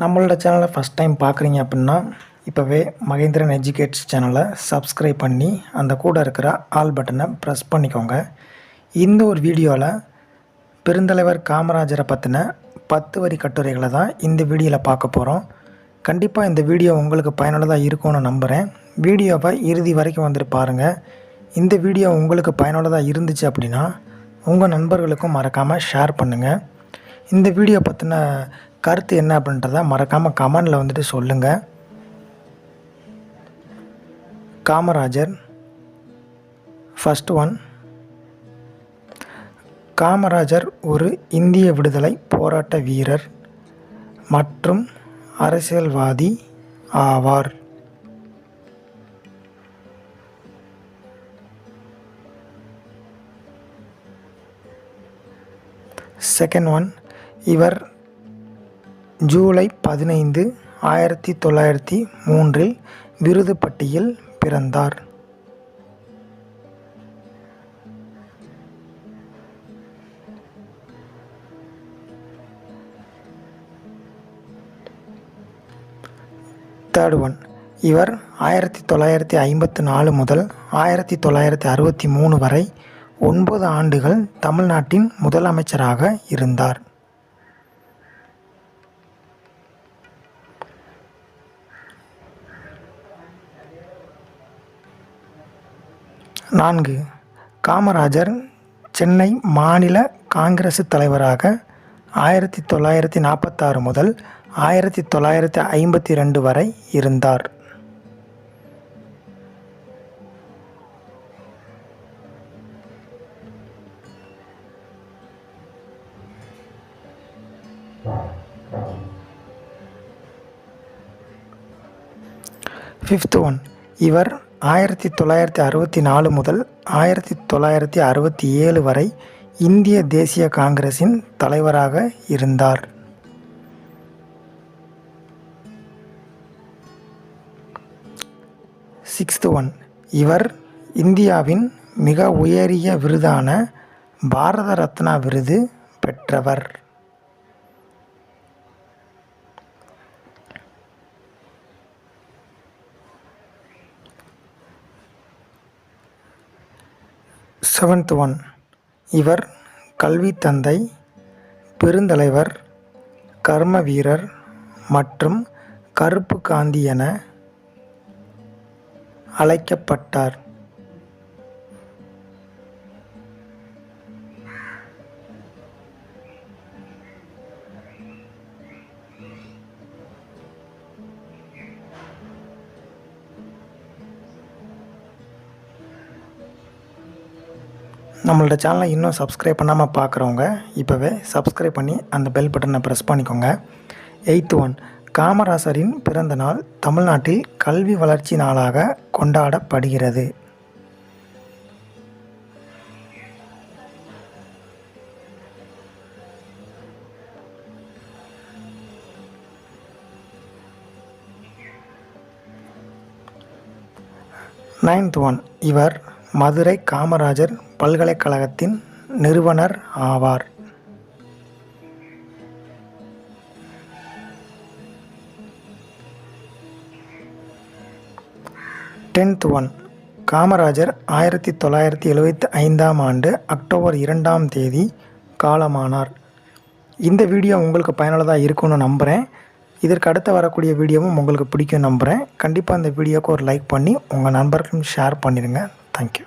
நம்மளோட சேனலை first time பார்க்குறீங்க அப்படின்னா இப்போவே மகேந்திரன் எஜுகேட்ஸ் சேனலை சப்ஸ்கிரைப் பண்ணி அந்த கூட இருக்கிற ஆல் பட்டனை ப்ரெஸ் பண்ணிக்கோங்க. இந்த ஒரு வீடியோவில் பெருந்தலைவர் காமராஜரை பற்றின 10 வரி கட்டுரைகளை தான் இந்த வீடியோவில் பார்க்க போகிறோம். கண்டிப்பாக இந்த வீடியோ உங்களுக்கு பயனுள்ளதாக இருக்கும்னு நம்புகிறேன். வீடியோவை இறுதி வரைக்கும் வந்துட்டு பாருங்கள். இந்த வீடியோ உங்களுக்கு பயனுள்ளதாக இருந்துச்சு அப்படின்னா உங்கள் நண்பர்களுக்கும் மறக்காமல் ஷேர் பண்ணுங்கள். இந்த வீடியோ பற்றின கருத்து என்ன அப்படின்றத மறக்காமல் கமெண்டில் வந்துட்டு சொல்லுங்கள். Kamarajar first one. காமராஜர் ஒரு இந்திய விடுதலை போராட்ட வீரர் மற்றும் அரசியல்வாதி ஆவார். Second one. இவர் ஜூலை 15, 1903 விருதுப்பட்டியில் பிறந்தார். Third one. இவர் 1954 முதல் 1963 வரை 9 ஆண்டுகள் தமிழ்நாட்டின் முதலமைச்சராக இருந்தார். 4. காமராஜர் சென்னை மாநில காங்கிரஸ் தலைவராக 1946 முதல் 1952 வரை இருந்தார். 5th one. இவர் 1964 முதல் 1967 வரை இந்திய தேசிய காங்கிரசின் தலைவராக இருந்தார். 6th one. இவர் இந்தியாவின் மிக உயரிய விருதான பாரத ரத்னா விருது பெற்றவர். 7th one. இவர் கல்வி தந்தை, பெருந்தலைவர், கர்ம வீரர் மற்றும் கருப்பு காந்தி என அழைக்கப்பட்டார். நம்மளோட சேனலை இன்னும் சப்ஸ்கிரைப் பண்ணாமல் பார்க்குறவங்க இப்போவே சப்ஸ்கிரைப் பண்ணி அந்த பெல் பட்டனை ப்ரெஸ் பண்ணிக்கோங்க. 8th one. காமராசரின் பிறந்த நாள் தமிழ்நாட்டில் கல்வி வளர்ச்சி நாளாக கொண்டாடப்படுகிறது. 9th one. இவர் மதுரை காமராஜர் பல்கலைக்கழகத்தின் நிறுவனர் ஆவார். 10th one. காமராஜர் 1975 ஆண்டு அக்டோபர் 2 காலமானார். இந்த வீடியோ உங்களுக்கு பயனுள்ளதாக இருக்கும்னு நம்புகிறேன். இதற்கு அடுத்து வரக்கூடிய வீடியோவும் உங்களுக்கு பிடிக்கும் நம்புகிறேன். கண்டிப்பாக இந்த வீடியோவுக்கு ஒரு லைக் பண்ணி உங்கள் நண்பர்களுக்கும் ஷேர் பண்ணிடுங்க. தேங்க்யூ.